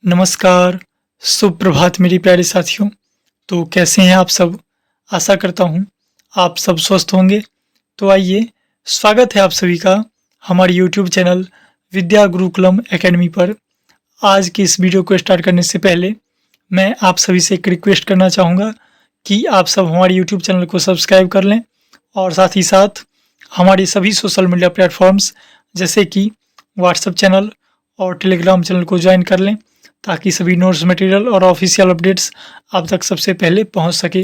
नमस्कार, सुप्रभात मेरे प्यारे साथियों। तो कैसे हैं आप सब? आशा करता हूँ आप सब स्वस्थ होंगे। तो आइए, स्वागत है आप सभी का हमारे यूट्यूब चैनल विद्या गुरुकुलम एकेडमी पर। आज की इस वीडियो को स्टार्ट करने से पहले मैं आप सभी से एक रिक्वेस्ट करना चाहूँगा कि आप सब हमारे यूट्यूब चैनल को सब्सक्राइब कर लें और साथ ही साथ हमारे सभी सोशल मीडिया प्लेटफॉर्म्स जैसे कि व्हाट्सएप चैनल और टेलीग्राम चैनल को ज्वाइन कर लें ताकि सभी नोट्स मटेरियल और ऑफिशियल अपडेट्स आप तक सबसे पहले पहुंच सके।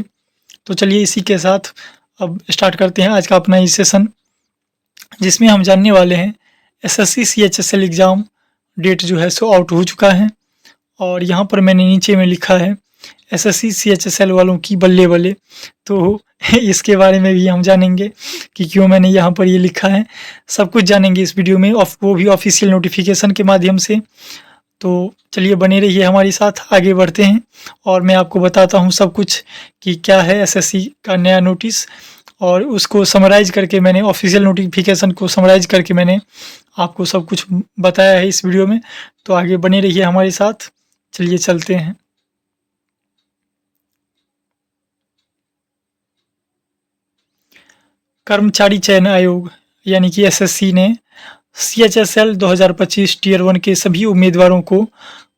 तो चलिए इसी के साथ अब स्टार्ट करते हैं आज का अपना ये सेशन, जिसमें हम जानने वाले हैं एसएससी सीएचएसएल एग्ज़ाम डेट जो है सो आउट हो चुका है। और यहाँ पर मैंने नीचे में लिखा है एसएससी सीएचएसएल वालों की बल्ले बल्ले। तो इसके बारे में भी हम जानेंगे कि क्यों मैंने यहाँ पर ये लिखा है। सब कुछ जानेंगे इस वीडियो में, वो भी ऑफिशियल नोटिफिकेशन के माध्यम से। तो चलिए बने रहिए हमारे साथ, आगे बढ़ते हैं और मैं आपको बताता हूँ सब कुछ कि क्या है एसएससी का नया नोटिस। और उसको समराइज़ करके मैंने ऑफिशियल नोटिफिकेशन को समराइज़ करके मैंने आपको सब कुछ बताया है इस वीडियो में। तो आगे बने रहिए हमारे साथ, चलिए चलते हैं। कर्मचारी चयन आयोग यानी कि एसएससी ने सीएचएसएल 2025 टीयर 1 के सभी उम्मीदवारों को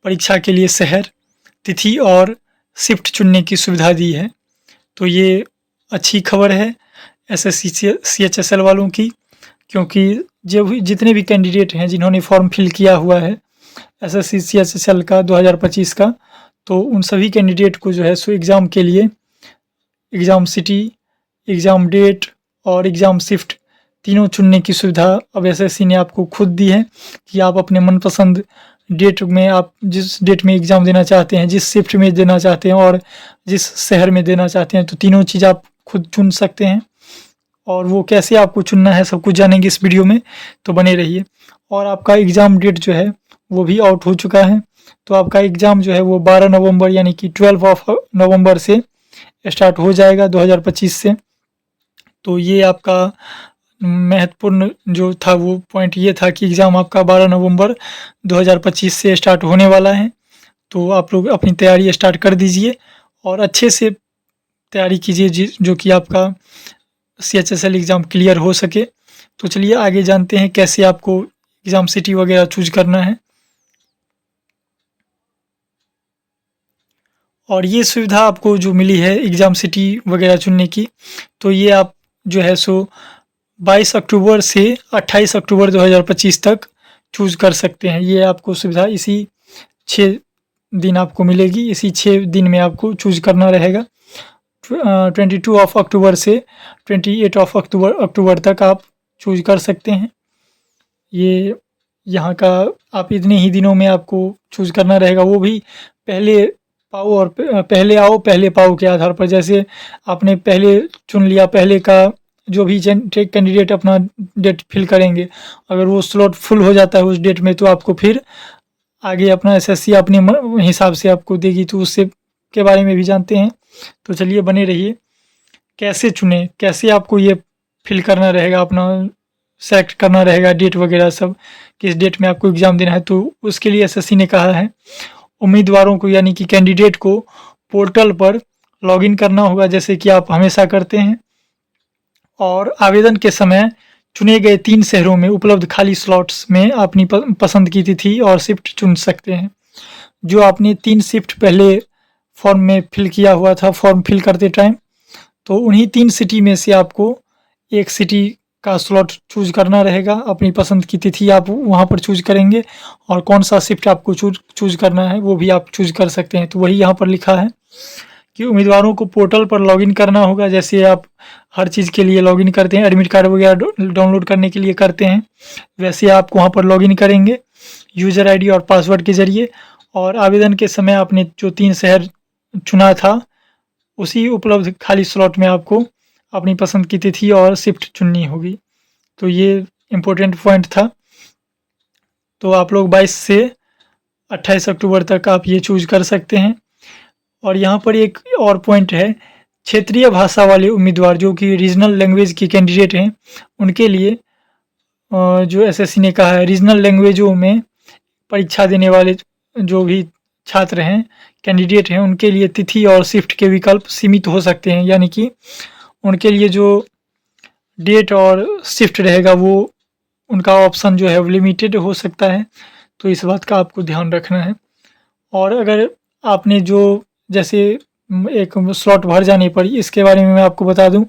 परीक्षा के लिए शहर, तिथि और शिफ्ट चुनने की सुविधा दी है। तो ये अच्छी खबर है एसएससी सीएचएसएल वालों की, क्योंकि जो जितने भी कैंडिडेट हैं जिन्होंने फॉर्म फिल किया हुआ है एसएससी सीएचएसएल का 2025 का, तो उन सभी कैंडिडेट को जो है सो एग्ज़ाम के लिए एग्ज़ाम सिटी, एग्ज़ाम डेट और एग्ज़ाम शिफ्ट तीनों चुनने की सुविधा अब एसएससी ने आपको खुद दी है कि आप अपने मनपसंद डेट में, आप जिस डेट में एग्ज़ाम देना चाहते हैं, जिस शिफ्ट में देना चाहते हैं और जिस शहर में देना चाहते हैं, तो तीनों चीज़ आप खुद चुन सकते हैं। और वो कैसे आपको चुनना है सब कुछ जानेंगे इस वीडियो में, तो बने रहिए। और आपका एग्ज़ाम डेट जो है वो भी आउट हो चुका है। तो आपका एग्ज़ाम जो है वो 12 नवंबर यानी कि 12 ऑफ नवंबर से स्टार्ट हो जाएगा 2025 से। तो ये आपका महत्वपूर्ण जो था वो पॉइंट ये था कि एग्ज़ाम आपका 12 नवंबर 2025 से स्टार्ट होने वाला है। तो आप लोग अपनी तैयारी स्टार्ट कर दीजिए और अच्छे से तैयारी कीजिए जो कि आपका सीएचएसएल एग्ज़ाम क्लियर हो सके। तो चलिए आगे जानते हैं कैसे आपको एग्ज़ाम सिटी वगैरह चूज करना है। और ये सुविधा आपको जो मिली है एग्ज़ाम सिटी वगैरह चुनने की, तो ये आप जो है सो 22 अक्टूबर से 28 अक्टूबर 2025 तक चूज़ कर सकते हैं। ये आपको सुविधा इसी 6 दिन आपको मिलेगी, इसी 6 दिन में आपको चूज़ करना रहेगा। 22 ऑफ अक्टूबर से 28 ऑफ अक्टूबर तक आप चूज़ कर सकते हैं। ये यहाँ का आप इतने ही दिनों में आपको चूज़ करना रहेगा, वो भी पहले पाओ और पहले आओ पहले पाओ के आधार पर। जैसे आपने पहले चुन लिया, पहले का जो भी कैंडिडेट अपना डेट फिल करेंगे, अगर वो स्लॉट फुल हो जाता है उस डेट में, तो आपको फिर आगे अपना एसएससी अपने हिसाब से आपको देगी। तो उससे के बारे में भी जानते हैं। तो चलिए बने रहिए। कैसे चुने, कैसे आपको ये फिल करना रहेगा, अपना सेलेक्ट करना रहेगा डेट वगैरह सब, किस डेट में आपको एग्ज़ाम देना है। तो उसके लिए एसएससी ने कहा है उम्मीदवारों को यानी कि कैंडिडेट को पोर्टल पर लॉगिन करना होगा, जैसे कि आप हमेशा करते हैं। और आवेदन के समय चुने गए 3 शहरों में उपलब्ध खाली स्लॉट्स में अपनी पसंद की तिथि और शिफ्ट चुन सकते हैं। जो आपने 3 शिफ्ट पहले फॉर्म में फिल किया हुआ था फॉर्म फिल करते टाइम, तो उन्हीं 3 सिटी में से आपको एक सिटी का स्लॉट चूज़ करना रहेगा। अपनी पसंद की तिथि आप वहाँ पर चूज़ करेंगे और कौन सा शिफ्ट आपको चूज़ करना है वो भी आप चूज़ कर सकते हैं। तो वही यहाँ पर लिखा है कि उम्मीदवारों को पोर्टल पर लॉगिन करना होगा, जैसे आप हर चीज़ के लिए लॉगिन करते हैं, एडमिट कार्ड वगैरह डाउनलोड करने के लिए करते हैं, वैसे आप वहाँ पर लॉगिन करेंगे यूज़र आईडी और पासवर्ड के ज़रिए। और आवेदन के समय आपने जो 3 शहर चुना था उसी उपलब्ध खाली स्लॉट में आपको अपनी पसंद की तिथि और शिफ्ट चुननी होगी। तो ये इम्पोर्टेंट पॉइंट था। तो आप लोग 22 से 28 अक्टूबर तक आप ये चूज़ कर सकते हैं। और यहाँ पर एक और पॉइंट है, क्षेत्रीय भाषा वाले उम्मीदवार जो कि रीजनल लैंग्वेज के कैंडिडेट हैं, उनके लिए जो एसएससी ने कहा है रीजनल लैंग्वेजों में परीक्षा देने वाले जो भी छात्र हैं, कैंडिडेट हैं, उनके लिए तिथि और शिफ्ट के विकल्प सीमित हो सकते हैं, यानी कि उनके लिए जो डेट और शिफ्ट रहेगा वो उनका ऑप्शन जो है वो लिमिटेड हो सकता है। तो इस बात का आपको ध्यान रखना है। और अगर आपने जो जैसे एक स्लॉट भर जाने पर इसके बारे में मैं आपको बता दूं,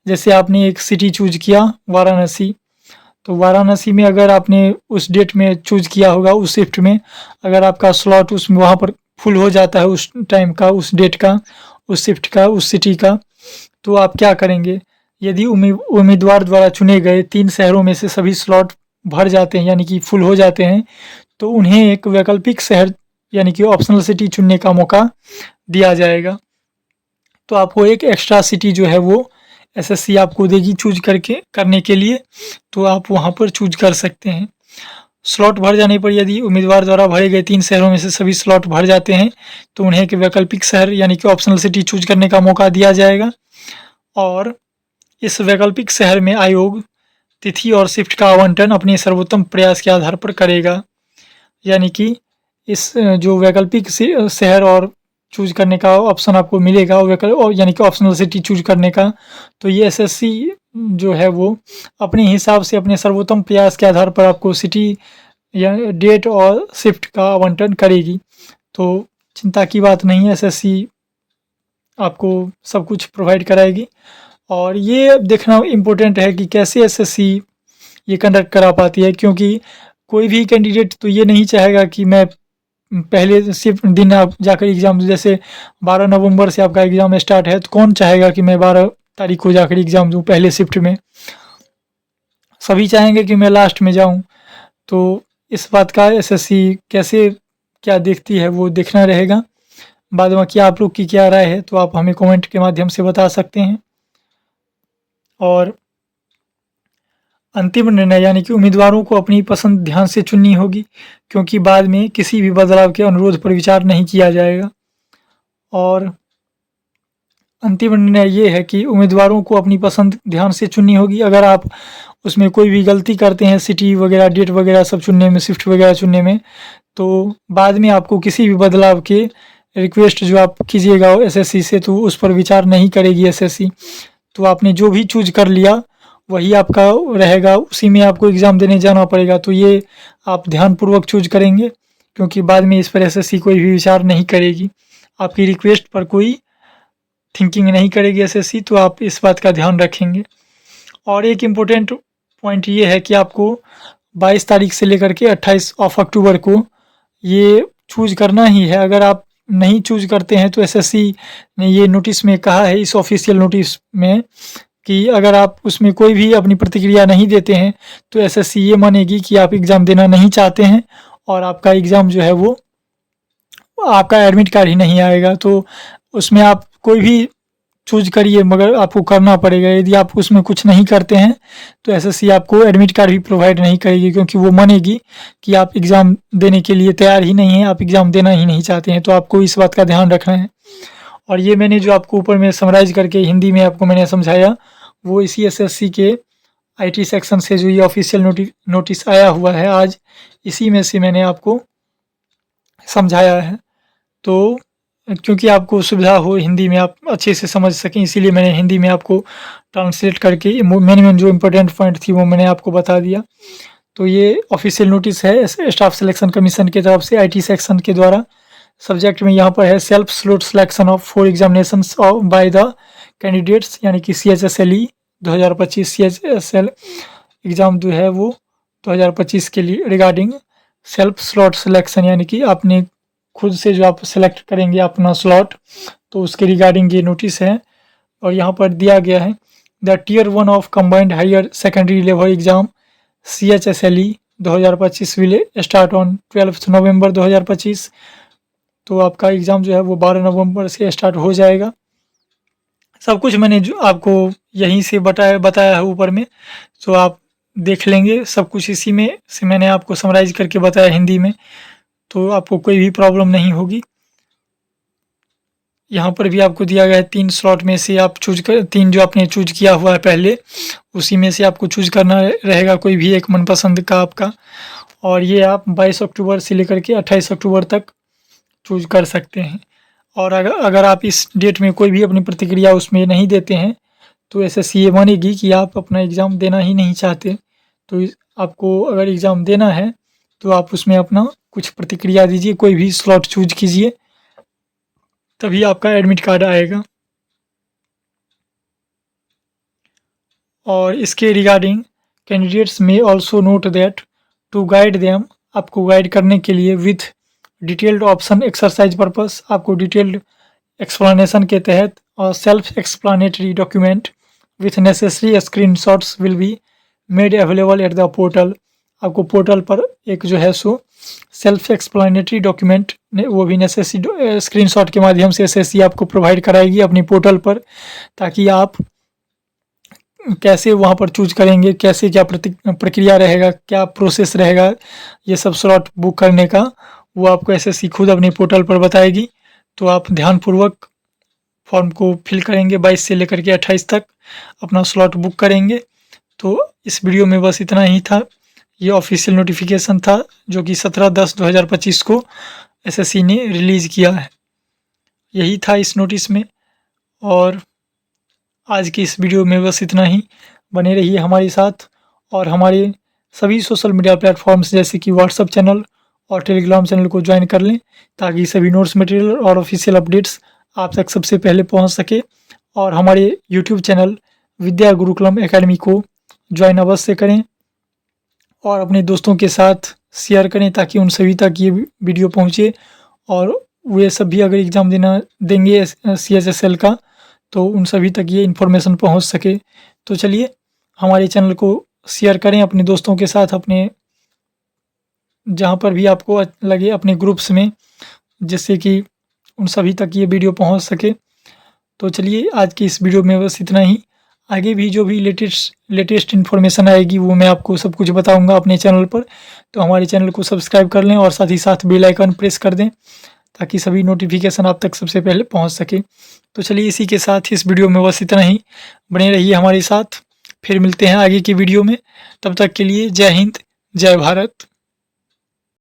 जैसे आपने एक सिटी चूज किया वाराणसी, तो वाराणसी में अगर आपने उस डेट में चूज किया होगा उस शिफ्ट में, अगर आपका स्लॉट उसमें वहाँ पर फुल हो जाता है उस टाइम का, उस डेट का, उस शिफ्ट का, उस सिटी का, तो आप क्या करेंगे? यदि उम्मीदवार द्वारा चुने गए 3 शहरों में से सभी स्लॉट भर जाते हैं यानी कि फुल हो जाते हैं, तो उन्हें एक वैकल्पिक शहर यानी कि ऑप्शनल सिटी चुनने का मौका दिया जाएगा। तो आपको एक एक्स्ट्रा सिटी जो है वो एसएससी आपको देगी चूज करने के लिए, तो आप वहाँ पर चूज कर सकते हैं। स्लॉट भर जाने पर यदि उम्मीदवार द्वारा भरे गए 3 शहरों में से सभी स्लॉट भर जाते हैं, तो उन्हें एक वैकल्पिक शहर यानी कि ऑप्शनल सिटी चूज करने का मौका दिया जाएगा। और इस वैकल्पिक शहर में आयोग तिथि और शिफ्ट का आवंटन अपने सर्वोत्तम प्रयास के आधार पर करेगा। यानी कि इस जो वैकल्पिक शहर और चूज करने का ऑप्शन आपको मिलेगा और यानी कि ऑप्शनल सिटी चूज करने का, तो ये एसएससी जो है वो अपने हिसाब से अपने सर्वोत्तम प्रयास के आधार पर आपको सिटी या डेट और शिफ्ट का आवंटन करेगी। तो चिंता की बात नहीं है, एसएससी आपको सब कुछ प्रोवाइड कराएगी। और ये देखना इम्पोर्टेंट है कि कैसे एसएससी ये कंडक्ट करा पाती है, क्योंकि कोई भी कैंडिडेट तो ये नहीं चाहेगा कि मैं पहले सिर्फ दिन आप जाकर एग्ज़ाम, जैसे 12 नवंबर से आपका एग्ज़ाम स्टार्ट है, तो कौन चाहेगा कि मैं 12 तारीख को जाकर एग्ज़ाम दूँ पहले शिफ्ट में? सभी चाहेंगे कि मैं लास्ट में जाऊँ। तो इस बात का एसएससी कैसे क्या देखती है वो देखना रहेगा। बाद बाकी आप लोग की क्या राय है तो आप हमें कमेंट के माध्यम से बता सकते हैं। और अंतिम निर्णय यानी कि उम्मीदवारों को अपनी पसंद ध्यान से चुननी होगी, क्योंकि बाद में किसी भी बदलाव के अनुरोध पर विचार नहीं किया जाएगा। और अंतिम निर्णय ये है कि उम्मीदवारों को अपनी पसंद ध्यान से चुननी होगी। अगर आप उसमें कोई भी गलती करते हैं सिटी वगैरह, डेट वगैरह सब चुनने में, शिफ्ट वगैरह चुनने में, तो बाद में आपको किसी भी बदलाव के रिक्वेस्ट जो आप कीजिएगा एसएससी से, तो उस पर विचार नहीं करेगी एसएससी। तो आपने जो भी चूज कर लिया वही आपका रहेगा, उसी में आपको एग्ज़ाम देने जाना पड़ेगा। तो ये आप ध्यानपूर्वक चूज करेंगे, क्योंकि बाद में इस पर एसएससी कोई भी विचार नहीं करेगी, आपकी रिक्वेस्ट पर कोई थिंकिंग नहीं करेगी एसएससी। तो आप इस बात का ध्यान रखेंगे। और एक इम्पोर्टेंट पॉइंट ये है कि आपको 22 तारीख से लेकर के 28 अक्टूबर को ये चूज करना ही है। अगर आप नहीं चूज करते हैं तो एसएससी ने ये नोटिस में कहा है, इस ऑफिशियल नोटिस में, कि अगर आप उसमें कोई भी अपनी प्रतिक्रिया नहीं देते हैं तो एसएससी ये मानेगी कि आप एग्ज़ाम देना नहीं चाहते हैं और आपका एग्ज़ाम जो है वो आपका एडमिट कार्ड ही नहीं आएगा। तो उसमें आप कोई भी चूज करिए मगर आपको करना पड़ेगा। यदि आप उसमें कुछ नहीं करते हैं तो एसएससी आपको एडमिट कार्ड भी प्रोवाइड नहीं करेगी, क्योंकि वो मानेगी कि आप एग्ज़ाम देने के लिए तैयार ही नहीं हैं, आप एग्ज़ाम देना ही नहीं चाहते हैं। तो आपको इस बात का ध्यान रखना है। और ये मैंने जो आपको ऊपर में समराइज़ करके हिंदी में आपको मैंने समझाया, वो इसी एसएससी के आईटी सेक्शन से जो ये ऑफिशियल नोटिस आया हुआ है आज, इसी में से मैंने आपको समझाया है। तो क्योंकि आपको सुविधा हो हिंदी में आप अच्छे से समझ सकें, इसीलिए मैंने हिंदी में आपको ट्रांसलेट करके मेन जो इम्पोर्टेंट पॉइंट थी वो मैंने आपको बता दिया। तो ये ऑफिशियल नोटिस है स्टाफ सिलेक्शन कमीशन की तरफ से आईटी सेक्शन के द्वारा। सब्जेक्ट में यहाँ पर है self slot selection of 4 examinations by the candidates, यानी कि CHSLE 2025 CHSL एग्ज़ाम जो है वो 2025 के लिए रिगार्डिंग सेल्फ स्लॉट सिलेक्शन, यानी कि आपने खुद से जो आप सेलेक्ट करेंगे अपना स्लॉट, तो उसके रिगार्डिंग ये नोटिस है। और यहाँ पर दिया गया है the tier 1 of combined higher secondary level exam CHSLE 2025 will start on 12 November 2025। तो आपका एग्ज़ाम जो है वो 12 नवंबर से स्टार्ट हो जाएगा। सब कुछ मैंने जो आपको यहीं से बताया है ऊपर में, तो आप देख लेंगे सब कुछ इसी में से मैंने आपको समराइज़ करके बताया हिंदी में, तो आपको कोई भी प्रॉब्लम नहीं होगी। यहाँ पर भी आपको दिया गया है 3 स्लॉट में से आप चूज कर 3 जो आपने चूज किया हुआ है पहले, उसी में से आपको चूज करना रहेगा कोई भी एक मनपसंद का आपका। और ये आप 22 अक्टूबर से लेकर के 28 अक्टूबर तक चूज कर सकते हैं। और अगर आप इस डेट में कोई भी अपनी प्रतिक्रिया उसमें नहीं देते हैं तो एसएससी ये मानेगी कि आप अपना एग्ज़ाम देना ही नहीं चाहते। तो आपको अगर एग्ज़ाम देना है तो आप उसमें अपना कुछ प्रतिक्रिया दीजिए, कोई भी स्लॉट चूज कीजिए, तभी आपका एडमिट कार्ड आएगा। और इसके रिगार्डिंग कैंडिडेट्स में also note that to guide them, आपको गाइड करने के लिए with detailed option exercise purpose, आपको डिटेल्ड एक्सप्लेनेशन के तहत और self explanatory document with necessary screenshots will be made available at the portal. आपको पोर्टल पर एक जो है सो सेल्फ एक्सप्लानेटरी डॉक्यूमेंट वो भी नेसेसरी स्क्रीनशॉट के माध्यम से एसएससी आपको प्रोवाइड कराएगी अपनी पोर्टल पर, ताकि आप कैसे वहाँ पर चूज करेंगे, कैसे क्या प्रक्रिया रहेगा, क्या प्रोसेस रहेगा, ये सब स्लॉट बुक करने का वो आपको एसएससी खुद अपनी पोर्टल पर बताएगी। तो आप ध्यानपूर्वक फॉर्म को फिल करेंगे, 22 से लेकर के 28 तक अपना स्लॉट बुक करेंगे। तो इस वीडियो में बस इतना ही था। ये ऑफिशियल नोटिफिकेशन था जो कि 17/10/2025 को एसएससी ने रिलीज़ किया है। यही था इस नोटिस में। और आज की इस वीडियो में बस इतना ही। बने रहिए हमारे साथ और हमारे सभी सोशल मीडिया प्लेटफॉर्म्स जैसे कि व्हाट्सएप चैनल और टेलीग्राम चैनल को ज्वाइन कर लें, ताकि सभी नोट्स मटेरियल और ऑफिशियल अपडेट्स आप तक सबसे पहले पहुंच सके। और हमारे यूट्यूब चैनल विद्या गुरुकुलम एकेडमी को ज्वाइन अवश्य करें और अपने दोस्तों के साथ शेयर करें, ताकि उन सभी तक ये वीडियो पहुंचे और वे सभी अगर एग्ज़ाम देंगे CHSL का, तो उन सभी तक ये इन्फॉर्मेशन पहुंच सके। तो चलिए हमारे चैनल को शेयर करें अपने दोस्तों के साथ, अपने जहाँ पर भी आपको लगे अपने ग्रुप्स में, जिससे कि उन सभी तक ये वीडियो पहुंच सके। तो चलिए आज की इस वीडियो में बस इतना ही। आगे भी जो भी लेटेस्ट इन्फॉर्मेशन आएगी वो मैं आपको सब कुछ बताऊंगा अपने चैनल पर। तो हमारे चैनल को सब्सक्राइब कर लें और साथ ही साथ बेल आइकन प्रेस कर दें, ताकि सभी नोटिफिकेशन आप तक सबसे पहले पहुंच सके। तो चलिए इसी के साथ इस वीडियो में बस इतना ही। बने रहिए हमारे साथ, फिर मिलते हैं आगे की वीडियो में। तब तक के लिए जय हिंद, जय भारत।